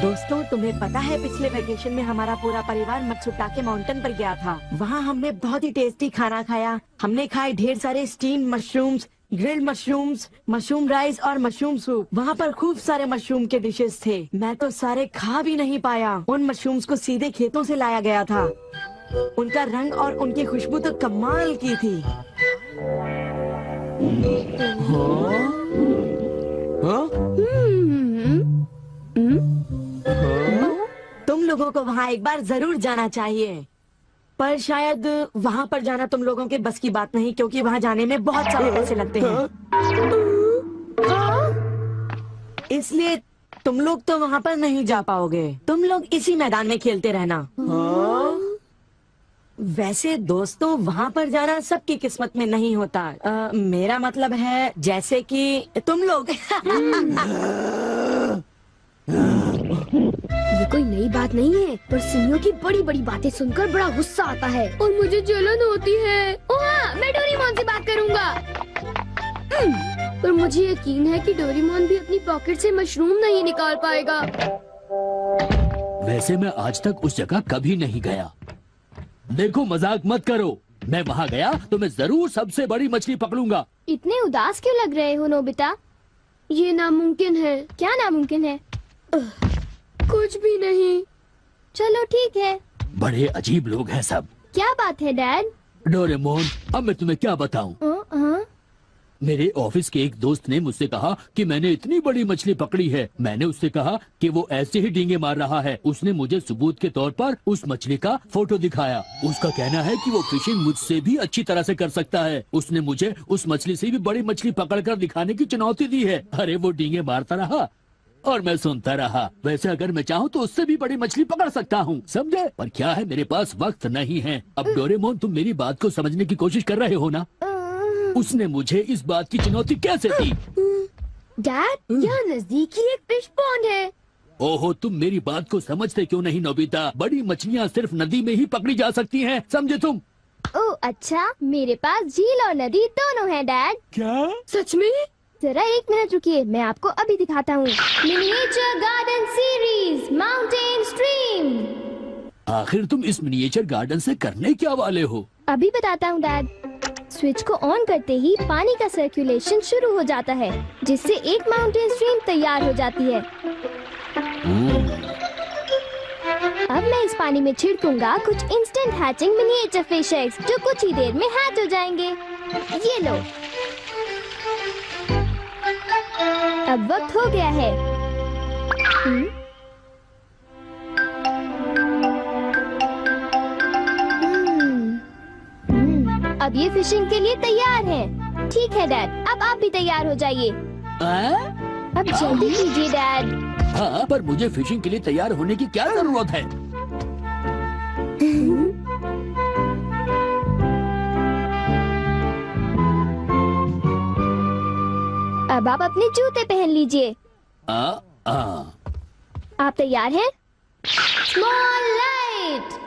दोस्तों, तुम्हें पता है पिछले वेकेशन में हमारा पूरा परिवार मत्सुटाके माउंटेन पर गया था। वहाँ हमने बहुत ही टेस्टी खाना खाया। हमने खाए ढेर सारे steam mushrooms, grilled mushrooms, mushroom rice और मशरूम सूप। वहाँ पर खूब सारे मशरूम के डिशेस थे। मैं तो सारे खा भी नहीं पाया। उन मशरूम्स को सीधे खेतों से लाया गया था। उनका रंग और उनकी खुशबू तो कमाल की थी। तुम लोगों को वहाँ एक बार जरूर जाना चाहिए, पर शायद वहाँ पर जाना तुम लोगों के बस की बात नहीं, क्योंकि वहाँ जाने में बहुत सारे पैसे लगते हैं। इसलिए तुम लोग तो वहाँ पर नहीं जा पाओगे। तुम लोग इसी मैदान में खेलते रहना। वैसे दोस्तों, वहाँ पर जाना सबकी किस्मत में नहीं होता। मेरा मतलब है जैसे कि तुम लोग। ये कोई नई बात नहीं है, पर सिनियों की बड़ी बड़ी बातें सुनकर बड़ा गुस्सा आता है और मुझे जलन होती है। ओह हाँ, मैं डोरेमोन से बात करूँगा। पर मुझे यकीन है कि डोरेमोन भी अपनी पॉकेट से मशरूम नहीं निकाल पाएगा। वैसे मैं आज तक उस जगह कभी नहीं गया। देखो, मजाक मत करो। मैं वहाँ गया तो मैं जरूर सबसे बड़ी मछली पकड़ूंगा। इतने उदास क्यों लग रहे हो नोबिता? ये नामुमकिन है। क्या नामुमकिन है? कुछ भी नहीं। चलो ठीक है। बड़े अजीब लोग हैं सब। क्या बात है डैड? डोरेमोन, अब मैं तुम्हें क्या बताऊं? मेरे ऑफिस के एक दोस्त ने मुझसे कहा कि मैंने इतनी बड़ी मछली पकड़ी है। मैंने उससे कहा कि वो ऐसे ही डींगे मार रहा है। उसने मुझे सबूत के तौर पर उस मछली का फोटो दिखाया। उसका कहना है कि वो फिशिंग मुझसे भी अच्छी तरह से कर सकता है। उसने मुझे उस मछली से भी बड़ी मछली पकड़कर दिखाने की चुनौती दी है। अरे वो डींगे मारता रहा और मैं सुनता रहा। वैसे अगर मैं चाहूँ तो उससे भी बड़ी मछली पकड़ सकता हूँ, समझे? पर क्या है, मेरे पास वक्त नहीं है। अब डोरेमोन, तुम मेरी बात को समझने की कोशिश कर रहे हो ना? उसने मुझे इस बात की चुनौती कैसे दी? डैड, यहाँ नजदीक ही एक फिश पॉन्ड है। ओहो, तुम मेरी बात को समझते क्यों नहीं नोबिता? बड़ी मछलियाँ सिर्फ नदी में ही पकड़ी जा सकती हैं, समझे तुम? ओह अच्छा, मेरे पास झील और नदी दोनों हैं डैड। क्या? सच में? जरा एक मिनट रुकिए, मैं आपको अभी दिखाता हूँ। Miniature garden series mountain stream. आखिर तुम इस मिनिएचर गार्डन से करने क्या वाले हो? अभी बताता हूँ डैड। स्विच को ऑन करते ही पानी का सर्कुलेशन शुरू हो जाता है, जिससे एक माउंटेन स्ट्रीम तैयार हो जाती है। अब मैं इस पानी में छिड़कूंगा कुछ instant hatching miniature fish eggs, जो कुछ ही देर में हैच हो जाएंगे। ये लो। अब वक्त हो गया है। अब ये फिशिंग के लिए तैयार हैं। ठीक है डैड, अब आप भी तैयार हो जाइए। अब जल्दी कीजिए डैड। हाँ, पर मुझे फिशिंग के लिए तैयार होने की क्या जरूरत है? अब आप अपने जूते पहन लीजिए। आप तैयार हैं? Small light.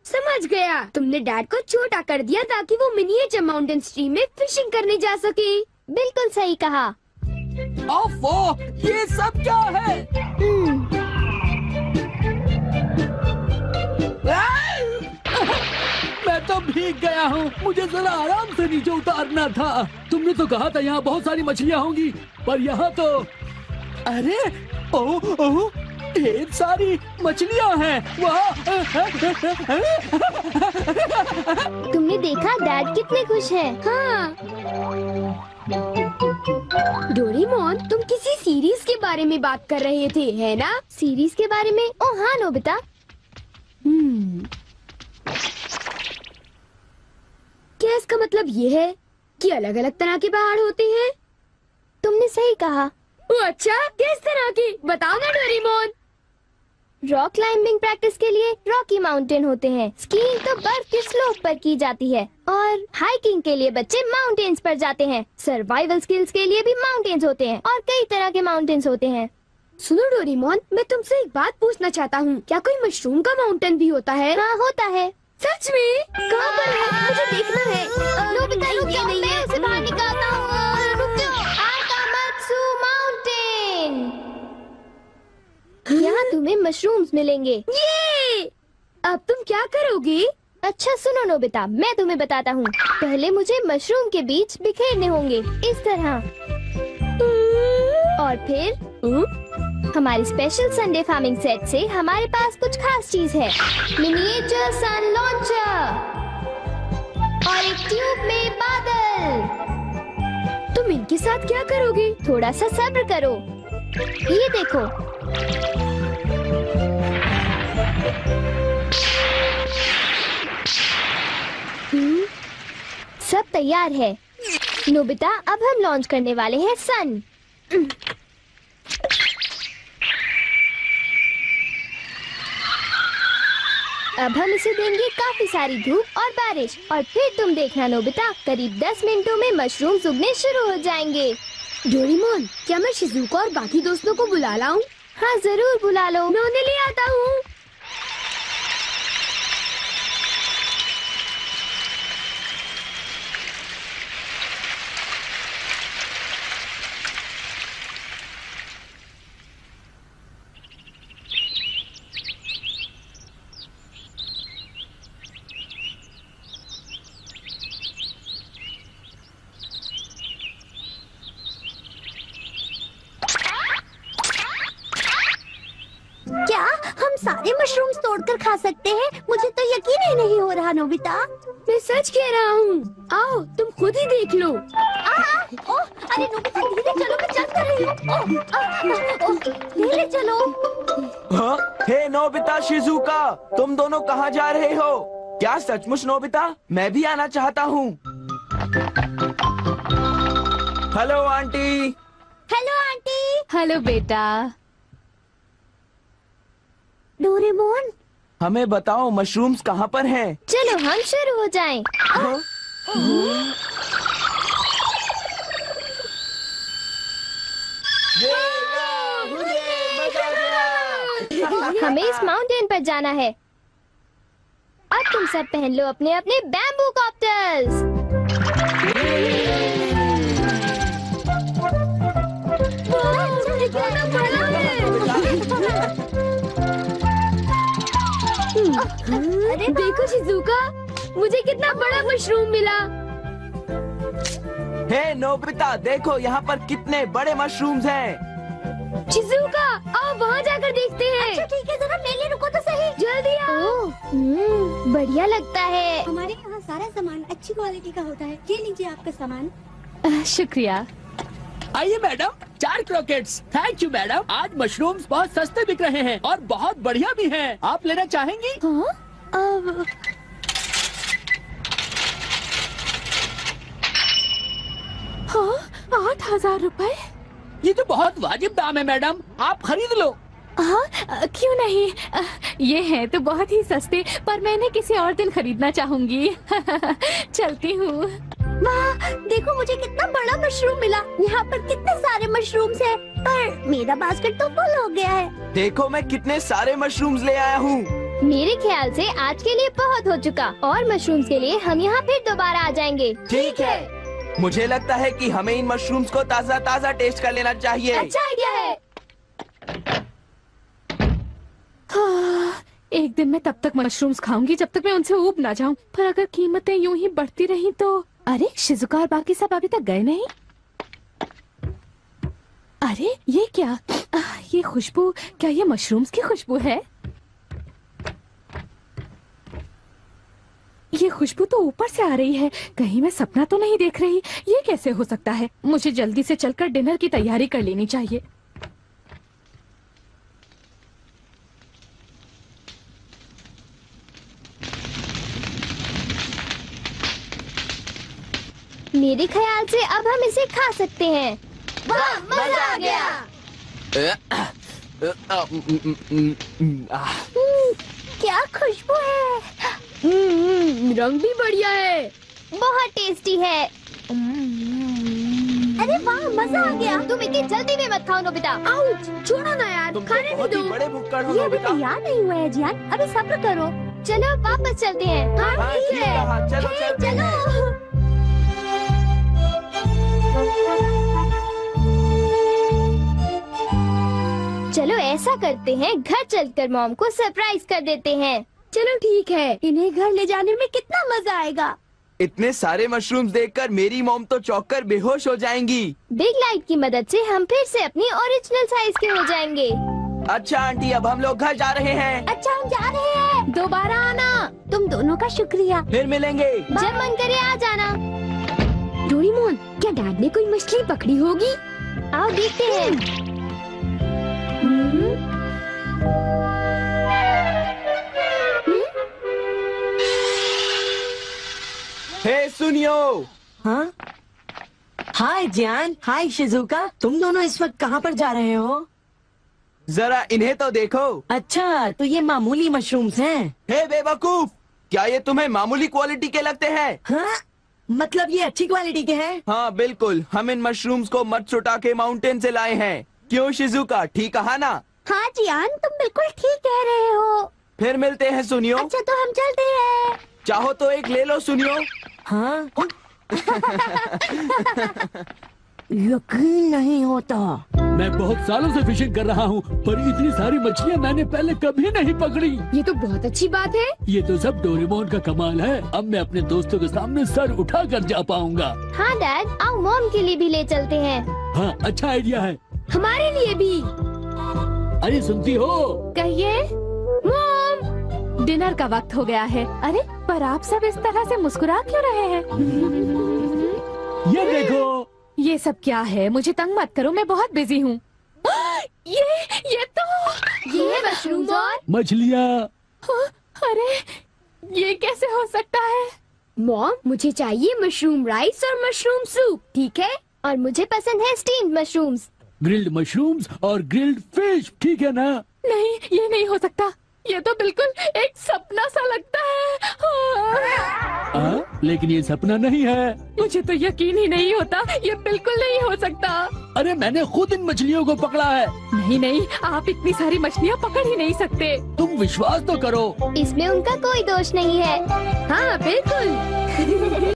समझ गया, तुमने डैड को छोटा कर दिया ताकि वो मिनिएचर माउंटेन स्ट्रीम में फिशिंग करने जा सके। बिल्कुल सही कहा। ओफो, ये सब क्या है? मैं तो भीग गया हूँ। मुझे जरा आराम से नीचे उतारना था। तुमने तो कहा था यहाँ बहुत सारी मछलियाँ होंगी, पर यहाँ तो अरे ओह, ढेर सारी मछलियाँ हैं। वाह! तुमने देखा डैड कितने खुश हैं? हाँ। डोरेमोन, तुम किसी सीरीज के बारे में बात कर रहे थे, है ना? सीरीज के बारे में? ओह हाँ नोबिता। क्या इसका मतलब ये है कि अलग अलग तरह के पहाड़ होते हैं? तुमने सही कहा। ओह अच्छा, किस तरह की? बताओ ना डोरेमोन। रॉक क्लाइंबिंग प्रैक्टिस के लिए रॉकी माउंटेन होते हैं। स्कीइंग तो बर्फ के स्लोप पर की जाती है और हाइकिंग के लिए बच्चे माउंटेन्स पर जाते हैं। सर्वाइवल स्किल्स के लिए भी माउंटेन्स होते हैं और कई तरह के माउंटेन्स होते हैं। सुनो डोरेमोन, मैं तुमसे एक बात पूछना चाहता हूँ। क्या कोई मशरूम का माउंटेन भी होता है? हाँ होता है। सच में? कहाँ पर है? मुझे देखना है। नोबिता रुक जाओ, मैं उसे बाहर निकालता हूँ। रुक जाओ। आकामात्सु माउंटेन। यहाँ तुम्हें मशरूम्स मिलेंगे। ये! अब तुम क्या करोगी? अच्छा सुनो नोबिता, मैं तुम्हें बताता हूँ। पहले मुझे मशरूम के बीच बिखेरने होंगे, इस तरह। और फिर हमारी स्पेशल संडे फार्मिंग सेट से हमारे पास कुछ खास चीज है। मिनिएचर सन लॉन्चर और एक ट्यूब में बादल। तुम इनके साथ क्या करोगी? थोड़ा सा सब्र करो। ये देखो। सब तैयार है नोबिता। अब हम लॉन्च करने वाले हैं सन। अब हम इसे देंगे काफी सारी धूप और बारिश, और फिर तुम देखना नोबिता, करीब 10 मिनटों में मशरूम्स उगने शुरू हो जाएंगे। डोरेमोन, क्या मैं शिजुका और बाकी दोस्तों को बुला लाऊं? हाँ जरूर बुला लो, मैं उन्हें ले आता हूँ। क्या हम सारे मशरूम्स तोड़कर खा सकते हैं? मुझे तो यकीन ही नहीं हो रहा नोबिता। मैं सच कह रहा हूँ। आओ तुम खुद ही देख लो। ओह, अरे नोबिता धीरे चलो, मैं चल कर रही हूँ। धीरे चलो। हाँ? हे नोबिता, शिजुका, तुम दोनों कहाँ जा रहे हो? क्या सचमुच नोबिता? मैं भी आना चाहता हूँ। Hello aunty. Hello aunty. Hello बेटा। डोरेमोन, हमें बताओ मशरूम्स कहाँ पर हैं? चलो हम शुरू हो जाएं। हाँ? हमें इस माउंटेन पर जाना है। अब तुम सब पहन लो अपने अपने बैम्बू कॉप्टर्स। अरे देखो शिजुका, मुझे कितना बड़ा मशरूम मिला। हे नोबिता, देखो यहाँ पर कितने बड़े मशरूम्स हैं। शिजुका, आओ वहाँ जाकर देखते हैं। अच्छा ठीक है, जरा मेरे लिए रुको तो सही। जल्दी आओ। बढ़िया लगता है। हमारे यहाँ सारा सामान अच्छी क्वालिटी का होता है। ये लीजिए आपका सामान। शुक्रिया। आइए madam, 4 croquettes. Thank you madam. आज मशरूम्स बहुत सस्ते बिक रहे हैं और बहुत बढ़िया भी हैं। आप लेना चाहेंगी? हाँ? हाँ, 8,000 रुपए। ये तो बहुत वाजिब दाम है मैडम, आप खरीद लो। हाँ, क्यों नहीं। ये है तो बहुत ही सस्ते, पर मैं इन्हें किसी और दिन खरीदना चाहूंगी। चलती हूँ। वाह, देखो मुझे कितना बड़ा मशरूम मिला। यहाँ पर कितने सारे मशरूम्स हैं, पर मेरा बास्केट तो फुल हो गया है। देखो मैं कितने सारे मशरूम्स ले आया हूँ। मेरे ख्याल से आज के लिए बहुत हो चुका, और मशरूम्स के लिए हम यहाँ फिर दोबारा आ जाएंगे। ठीक है। मुझे लगता है कि हमें इन मशरूम्स को ताज़ा ताज़ा टेस्ट कर लेना चाहिए। अच्छा आइडिया है। हाँ, एक दिन मैं तब तक मशरूम्स खाऊंगी जब तक मैं उनसे ऊब ना जाऊं। पर अगर कीमतें यूं ही बढ़ती रही तो। अरे शिजुका और बाकी सब अभी तक गए नहीं। अरे ये क्या? ये खुशबू, क्या ये मशरूम्स की खुशबू है? ये खुशबू तो ऊपर से आ रही है, कहीं मैं सपना तो नहीं देख रही। ये कैसे हो सकता है? मुझे जल्दी से चलकर डिनर की तैयारी कर लेनी चाहिए। मेरे ख्याल से अब हम इसे खा सकते हैं। वाह, मजा आ गया। क्या खुशबू है। रंग भी बढ़िया है। बहुत टेस्टी है। अरे वाह, मजा आ गया। तुम इतनी जल्दी में मत खाओ नोबिता। आउच, छोड़ो ना यार, तुम तो खाने बहुत नहीं ही दो। बड़े भुक्कड़ हो ये अभी नोबिता। तैयार नहीं हुआ है जियान, अभी सब्र करो। चलो वापस चलते हैं। हाँ, ठीक है। हाँ चलो चलते हैं। चलो ऐसा करते हैं, घर चलकर मॉम को सरप्राइज कर देते हैं। चलो ठीक है, इन्हें घर ले जाने में कितना मजा आएगा। इतने सारे मशरूम्स देखकर मेरी मॉम तो चौंक कर बेहोश हो जाएंगी। बिग लाइट की मदद से हम फिर से अपनी ओरिजिनल साइज के हो जाएंगे। अच्छा आंटी, अब हम लोग घर जा रहे हैं। अच्छा हम जा रहे हैं। दोबारा आना। तुम दोनों का शुक्रिया। फिर मिलेंगे। जब मन करे आ जाना। डोरेमोन, क्या डैड ने कोई मछली पकड़ी होगी? आओ देखते हैं। हे सुनियो। हाँ हाय जियान, हाय शिजुका, तुम दोनों इस वक्त कहाँ पर जा रहे हो? जरा इन्हें तो देखो। अच्छा, तो ये मामूली मशरूम्स हैं। हे बेवकूफ, क्या ये तुम्हें मामूली क्वालिटी के लगते हैं? हाँ? मतलब ये अच्छी क्वालिटी के हैं? हाँ बिल्कुल, हम इन मशरूम्स को मत्सुटाके माउंटेन से लाए हैं। क्यों शिजुका, ठीक कहा ना? हाँ जियान, तुम बिल्कुल ठीक कह रहे हो। फिर मिलते हैं सुनियो। अच्छा तो हम चलते हैं। चाहो तो एक ले लो सुनियो। हाँ? यकीन नहीं होता। मैं बहुत सालों से फिशिंग कर रहा हूँ, पर इतनी सारी मछलियाँ मैंने पहले कभी नहीं पकड़ी। ये तो बहुत अच्छी बात है। ये तो सब डोरेमोन का कमाल है। अब मैं अपने दोस्तों के सामने सर उठा कर जा पाऊंगा। हाँ डैड, आओ मॉम के लिए भी ले चलते हैं। हाँ, अच्छा आइडिया है। हमारे लिए भी। अरे सुनती हो? कहिए। मॉम, डिनर का वक्त हो गया है। अरे पर आप सब इस तरह से मुस्कुरा क्यों रहे हैं? ये देखो। ये सब क्या है? मुझे तंग मत करो, मैं बहुत बिजी हूँ। ये तो ये है मशरूम्स और मछलियाँ। अरे ये कैसे हो सकता है? मॉम, मुझे चाहिए मशरूम राइस और मशरूम सूप, ठीक है? और मुझे पसंद है स्टीम्ड मशरूम्स। ग्रिल्ड मशरूम्स और ग्रिल्ड फिश, ठीक है ना? नहीं, ये नहीं हो सकता। ये तो बिल्कुल एक सपना सा लगता है। लेकिन ये सपना नहीं है। मुझे तो यकीन ही नहीं होता, ये बिल्कुल नहीं हो सकता। अरे मैंने खुद इन मछलियों को पकड़ा है। नहीं नहीं, आप इतनी सारी मछलियाँ पकड़ ही नहीं सकते। तुम विश्वास तो करो। इसमें उनका कोई दोष नहीं है। हाँ बिल्कुल।